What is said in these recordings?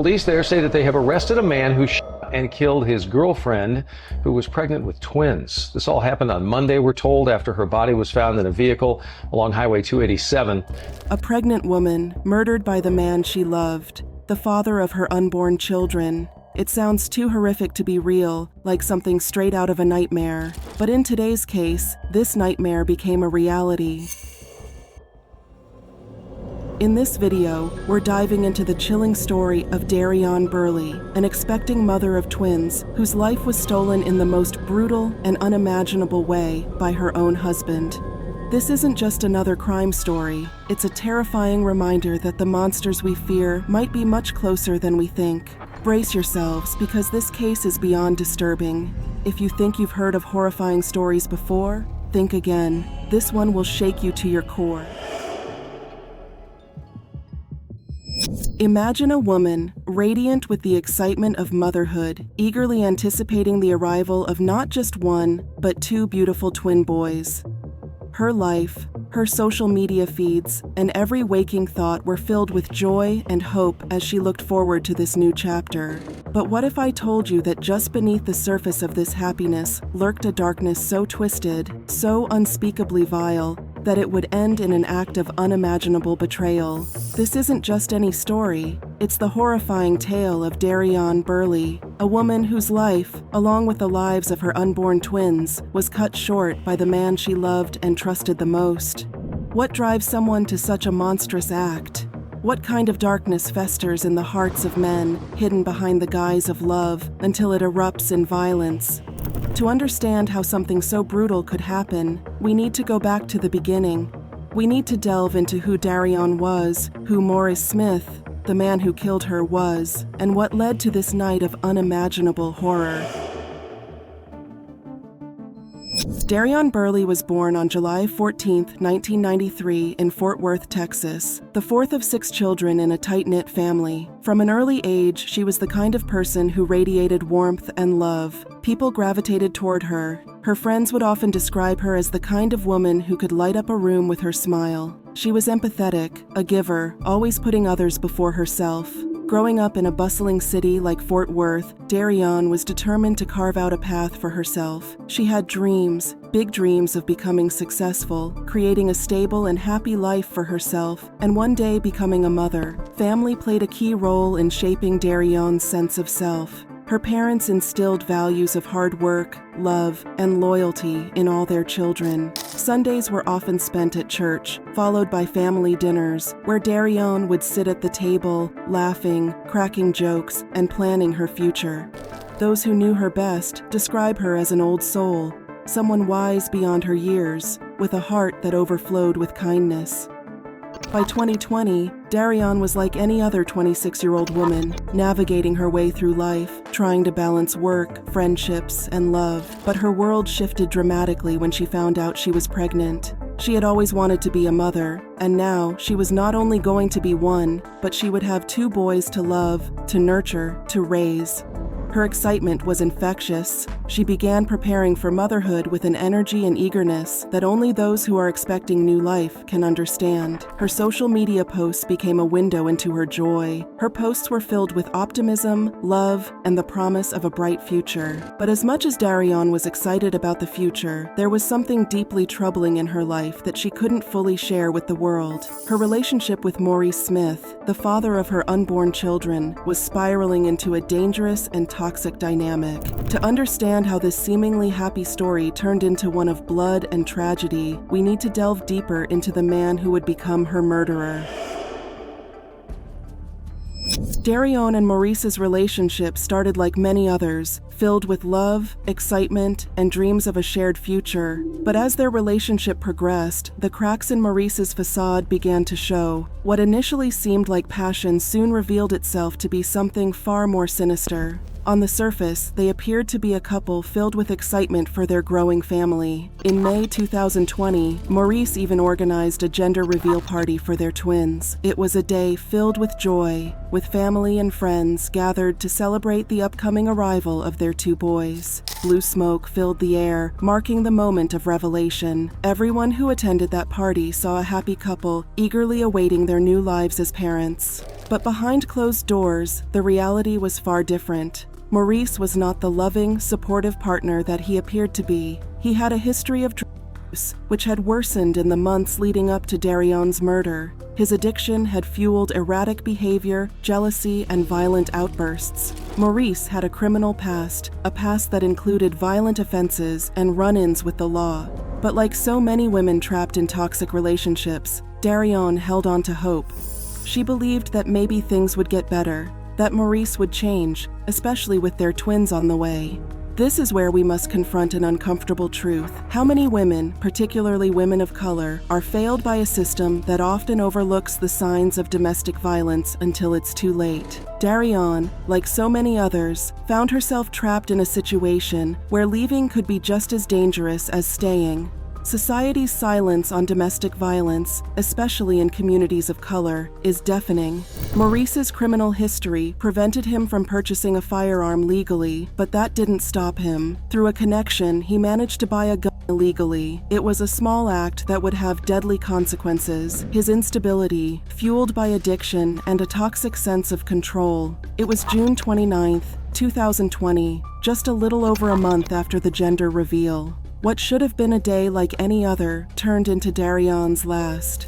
Police there say that they have arrested a man who shot and killed his girlfriend, who was pregnant with twins. This all happened on Monday, we're told, after her body was found in a vehicle along Highway 287. A pregnant woman murdered by the man she loved, the father of her unborn children. It sounds too horrific to be real, like something straight out of a nightmare. But in today's case, this nightmare became a reality. In this video, we're diving into the chilling story of Darion Burley, an expecting mother of twins whose life was stolen in the most brutal and unimaginable way by her own husband. This isn't just another crime story. It's a terrifying reminder that the monsters we fear might be much closer than we think. Brace yourselves, because this case is beyond disturbing. If you think you've heard of horrifying stories before, think again. This one will shake you to your core. Imagine a woman, radiant with the excitement of motherhood, eagerly anticipating the arrival of not just one, but two beautiful twin boys. Her life, her social media feeds, and every waking thought were filled with joy and hope as she looked forward to this new chapter. But what if I told you that just beneath the surface of this happiness lurked a darkness so twisted, so unspeakably vile, that it would end in an act of unimaginable betrayal? This isn't just any story. It's the horrifying tale of Darion Burley, a woman whose life, along with the lives of her unborn twins, was cut short by the man she loved and trusted the most. What drives someone to such a monstrous act? What kind of darkness festers in the hearts of men, hidden behind the guise of love, until it erupts in violence? To understand how something so brutal could happen, we need to go back to the beginning. We need to delve into who Darion was, who Morris Smith, the man who killed her, was, and what led to this night of unimaginable horror. Darion Burley was born on July 14, 1993 in Fort Worth, Texas, the fourth of 6 children in a tight-knit family. From an early age, she was the kind of person who radiated warmth and love. People gravitated toward her. Her friends would often describe her as the kind of woman who could light up a room with her smile. She was empathetic, a giver, always putting others before herself. Growing up in a bustling city like Fort Worth, Darion was determined to carve out a path for herself. She had dreams, big dreams of becoming successful, creating a stable and happy life for herself, and one day becoming a mother. Family played a key role in shaping Darion's sense of self. Her parents instilled values of hard work, love, and loyalty in all their children. Sundays were often spent at church, followed by family dinners, where Darion would sit at the table, laughing, cracking jokes, and planning her future. Those who knew her best describe her as an old soul, someone wise beyond her years, with a heart that overflowed with kindness. By 2020, Darion was like any other 26-year-old woman, navigating her way through life, trying to balance work, friendships, and love. But her world shifted dramatically when she found out she was pregnant. She had always wanted to be a mother, and now she was not only going to be one, but she would have 2 boys to love, to nurture, to raise. Her excitement was infectious. She began preparing for motherhood with an energy and eagerness that only those who are expecting new life can understand. Her social media posts became a window into her joy. Her posts were filled with optimism, love, and the promise of a bright future. But as much as Darion was excited about the future, there was something deeply troubling in her life that she couldn't fully share with the world. Her relationship with Morris Smith, the father of her unborn children, was spiraling into a dangerous and toxic dynamic. To understand how this seemingly happy story turned into one of blood and tragedy, we need to delve deeper into the man who would become her murderer. Darion and Maurice's relationship started like many others, filled with love, excitement, and dreams of a shared future. But as their relationship progressed, the cracks in Maurice's facade began to show. What initially seemed like passion soon revealed itself to be something far more sinister. On the surface, they appeared to be a couple filled with excitement for their growing family. In May 2020, Maurice even organized a gender reveal party for their twins. It was a day filled with joy, with family and friends gathered to celebrate the upcoming arrival of their 2 boys. Blue smoke filled the air, marking the moment of revelation. Everyone who attended that party saw a happy couple eagerly awaiting their new lives as parents. But behind closed doors, the reality was far different. Maurice was not the loving, supportive partner that he appeared to be. He had a history of drug use, which had worsened in the months leading up to Darion's murder. His addiction had fueled erratic behavior, jealousy, and violent outbursts. Maurice had a criminal past, a past that included violent offenses and run-ins with the law. But like so many women trapped in toxic relationships, Darion held on to hope. She believed that maybe things would get better, that Maurice would change, especially with their twins on the way. This is where we must confront an uncomfortable truth. How many women, particularly women of color, are failed by a system that often overlooks the signs of domestic violence until it's too late? Darion, like so many others, found herself trapped in a situation where leaving could be just as dangerous as staying. Society's silence on domestic violence, especially in communities of color, is deafening. Maurice's criminal history prevented him from purchasing a firearm legally, but that didn't stop him. Through a connection, he managed to buy a gun illegally. It was a small act that would have deadly consequences. His instability, fueled by addiction and a toxic sense of control. It was June 29th, 2020, just a little over a month after the gender reveal. What should have been a day like any other turned into Darion's last.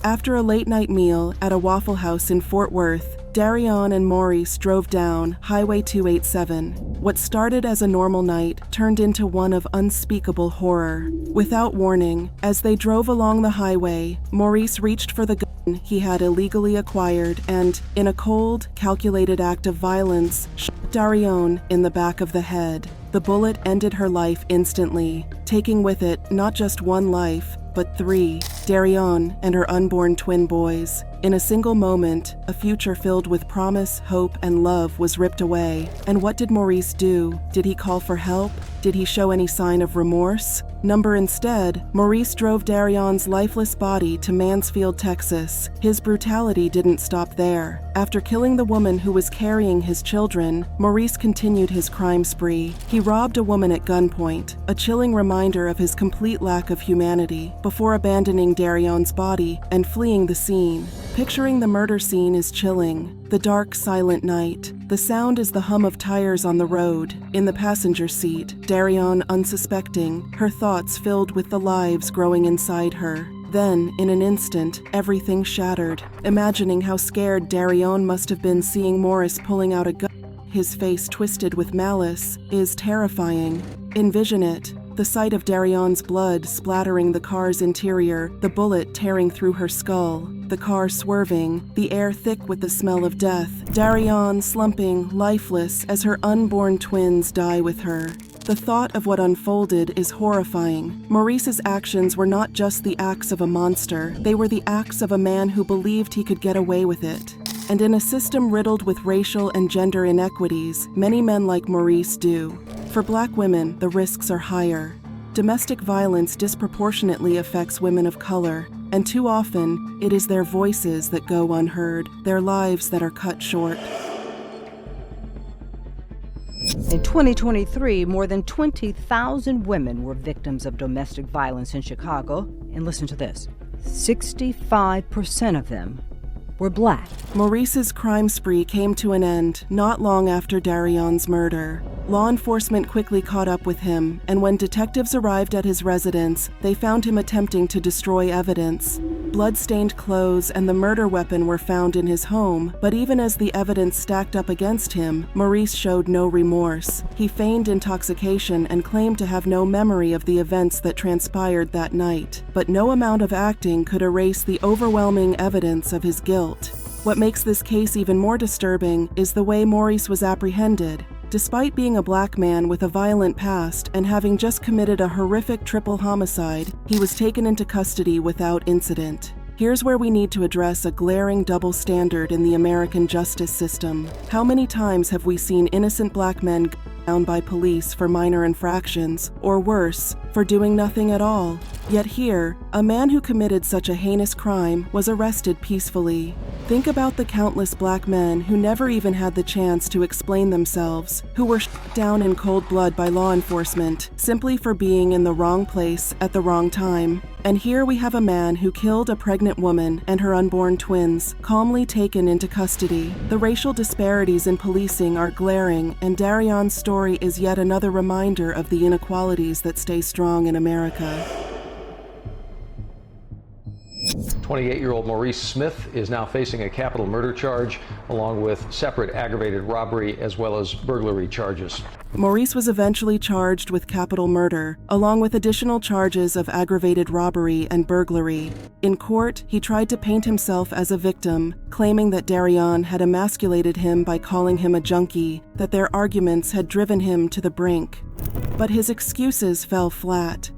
After a late-night meal at a Waffle House in Fort Worth, Darion and Maurice drove down Highway 287. What started as a normal night turned into one of unspeakable horror. Without warning, as they drove along the highway, Maurice reached for the gun he had illegally acquired and, in a cold, calculated act of violence, shot Darion in the back of the head. The bullet ended her life instantly, taking with it not just one life, but three, Darion and her unborn twin boys. In a single moment, a future filled with promise, hope, and love was ripped away. And what did Maurice do? Did he call for help? Did he show any sign of remorse? Instead, Maurice drove Darion's lifeless body to Mansfield, Texas. His brutality didn't stop there. After killing the woman who was carrying his children, Maurice continued his crime spree. He robbed a woman at gunpoint, a chilling reminder of his complete lack of humanity, before abandoning Darion's body and fleeing the scene. Picturing the murder scene is chilling. The dark, silent night. The sound is the hum of tires on the road. In the passenger seat, Darion unsuspecting, her thoughts filled with the lives growing inside her. Then, in an instant, everything shattered. Imagining how scared Darion must have been seeing Maurice pulling out a gun, his face twisted with malice, is terrifying. Envision it. The sight of Darion's blood splattering the car's interior, the bullet tearing through her skull, the car swerving, the air thick with the smell of death, Darion slumping, lifeless, as her unborn twins die with her. The thought of what unfolded is horrifying. Maurice's actions were not just the acts of a monster, they were the acts of a man who believed he could get away with it. And in a system riddled with racial and gender inequities, many men like Maurice do. For Black women, the risks are higher. Domestic violence disproportionately affects women of color, and too often, it is their voices that go unheard, their lives that are cut short. In 2023, more than 20,000 women were victims of domestic violence in Chicago, and listen to this, 65% of them were Black. Maurice's crime spree came to an end not long after Darion's murder. Law enforcement quickly caught up with him, and when detectives arrived at his residence, they found him attempting to destroy evidence. Blood-stained clothes and the murder weapon were found in his home, but even as the evidence stacked up against him, Maurice showed no remorse. He feigned intoxication and claimed to have no memory of the events that transpired that night. But no amount of acting could erase the overwhelming evidence of his guilt. What makes this case even more disturbing is the way Maurice was apprehended. Despite being a Black man with a violent past and having just committed a horrific triple homicide, he was taken into custody without incident. Here's where we need to address a glaring double standard in the American justice system. How many times have we seen innocent Black men gunned down by police for minor infractions, or worse, for doing nothing at all. Yet here, a man who committed such a heinous crime was arrested peacefully. Think about the countless black men who never even had the chance to explain themselves, who were shot down in cold blood by law enforcement simply for being in the wrong place at the wrong time. And here we have a man who killed a pregnant woman and her unborn twins, calmly taken into custody. The racial disparities in policing are glaring, and Darion's story is yet another reminder of the inequalities that stay strong in America. 28-year-old Maurice Smith is now facing a capital murder charge, along with separate aggravated robbery as well as burglary charges. Maurice was eventually charged with capital murder, along with additional charges of aggravated robbery and burglary. In court, he tried to paint himself as a victim, claiming that Darion had emasculated him by calling him a junkie, that their arguments had driven him to the brink. But his excuses fell flat.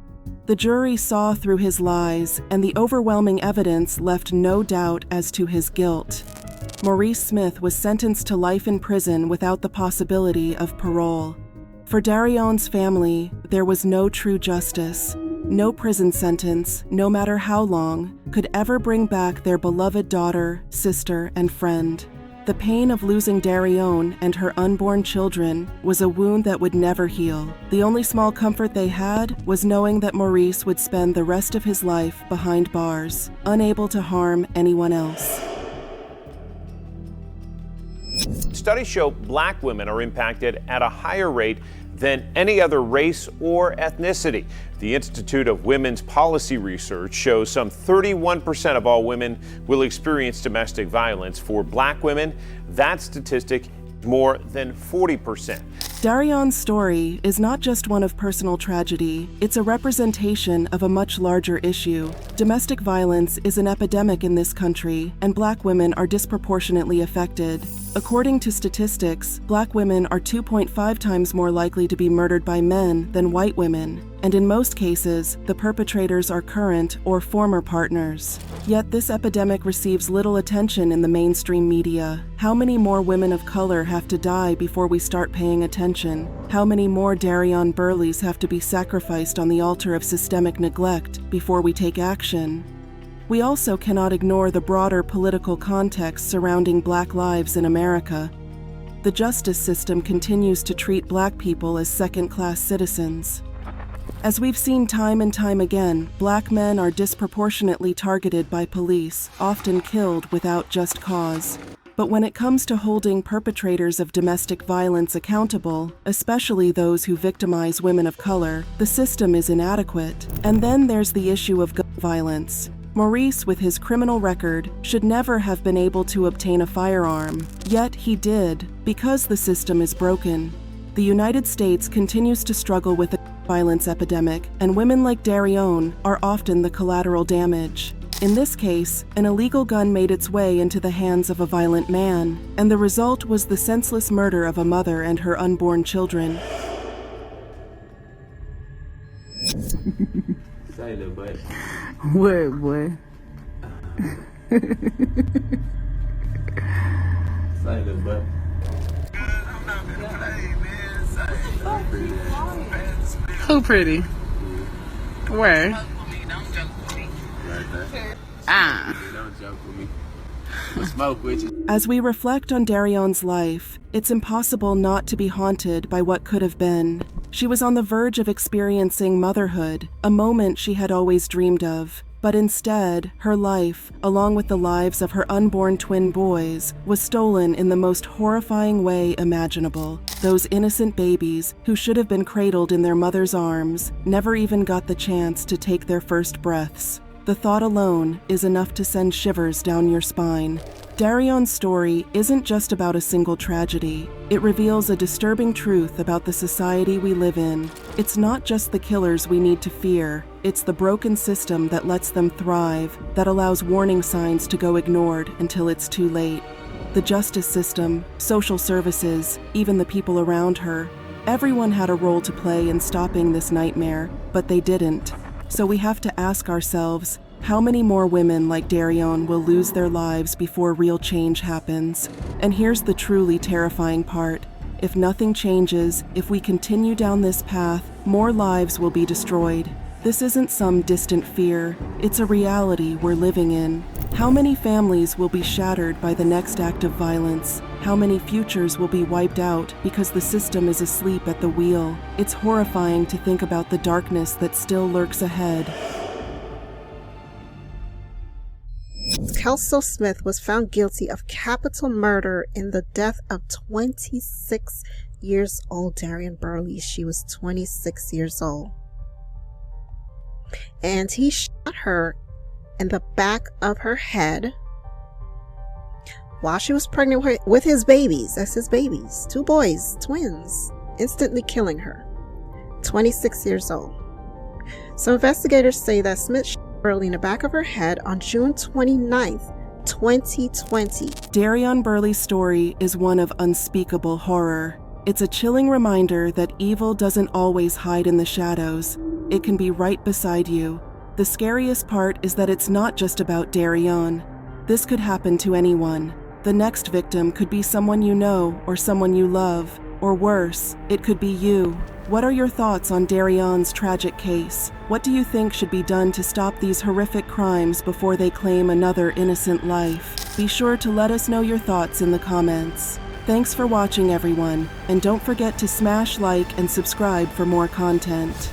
The jury saw through his lies, and the overwhelming evidence left no doubt as to his guilt. Maurice Smith was sentenced to life in prison without the possibility of parole. For Darion's family, there was no true justice. No prison sentence, no matter how long, could ever bring back their beloved daughter, sister, and friend. The pain of losing Darion and her unborn children was a wound that would never heal. The only small comfort they had was knowing that Maurice would spend the rest of his life behind bars, unable to harm anyone else. Studies show black women are impacted at a higher rate than any other race or ethnicity. The Institute of Women's Policy Research shows some 31% of all women will experience domestic violence. For black women, that statistic is more than 40%. Darion's story is not just one of personal tragedy, it's a representation of a much larger issue. Domestic violence is an epidemic in this country, and black women are disproportionately affected. According to statistics, black women are 2.5 times more likely to be murdered by men than white women, and in most cases, the perpetrators are current or former partners. Yet this epidemic receives little attention in the mainstream media. How many more women of color have to die before we start paying attention? How many more Darion Burleys have to be sacrificed on the altar of systemic neglect before we take action? We also cannot ignore the broader political context surrounding black lives in America. The justice system continues to treat black people as second-class citizens. As we've seen time and time again, black men are disproportionately targeted by police, often killed without just cause. But when it comes to holding perpetrators of domestic violence accountable, especially those who victimize women of color, the system is inadequate. And then there's the issue of gun violence. Maurice, with his criminal record, should never have been able to obtain a firearm. Yet he did, because the system is broken. The United States continues to struggle with a violence epidemic, and women like Darion are often the collateral damage. In this case, an illegal gun made its way into the hands of a violent man, and the result was the senseless murder of a mother and her unborn children. Say, little buddy. What, boy? Say, little buddy. Who pretty? Where? Right there. Don't joke with me. I'll smoke with you. As we reflect on Darion's life, it's impossible not to be haunted by what could have been. She was on the verge of experiencing motherhood, a moment she had always dreamed of. But instead, her life, along with the lives of her unborn twin boys, was stolen in the most horrifying way imaginable. Those innocent babies, who should have been cradled in their mother's arms, never even got the chance to take their first breaths. The thought alone is enough to send shivers down your spine. Darion's story isn't just about a single tragedy. It reveals a disturbing truth about the society we live in. It's not just the killers we need to fear. It's the broken system that lets them thrive, that allows warning signs to go ignored until it's too late. The justice system, social services, even the people around her. Everyone had a role to play in stopping this nightmare, but they didn't. So we have to ask ourselves, how many more women like Darion will lose their lives before real change happens? And here's the truly terrifying part. If nothing changes, if we continue down this path, more lives will be destroyed. This isn't some distant fear, it's a reality we're living in. How many families will be shattered by the next act of violence? How many futures will be wiped out because the system is asleep at the wheel? It's horrifying to think about the darkness that still lurks ahead. Kelso Smith was found guilty of capital murder in the death of 26-year-old Darian Burley. She was 26 years old. And he shot her in the back of her head while she was pregnant with his babies. That's his babies. 2 boys, twins, instantly killing her. 26 years old. So investigators say that Smith shot Burley in the back of her head on June 29th, 2020. Darian Burley's story is one of unspeakable horror. It's a chilling reminder that evil doesn't always hide in the shadows. It can be right beside you. The scariest part is that it's not just about Darian. This could happen to anyone. The next victim could be someone you know or someone you love. Or worse, it could be you. What are your thoughts on Darian's tragic case? What do you think should be done to stop these horrific crimes before they claim another innocent life? Be sure to let us know your thoughts in the comments. Thanks for watching, everyone, and don't forget to smash like and subscribe for more content.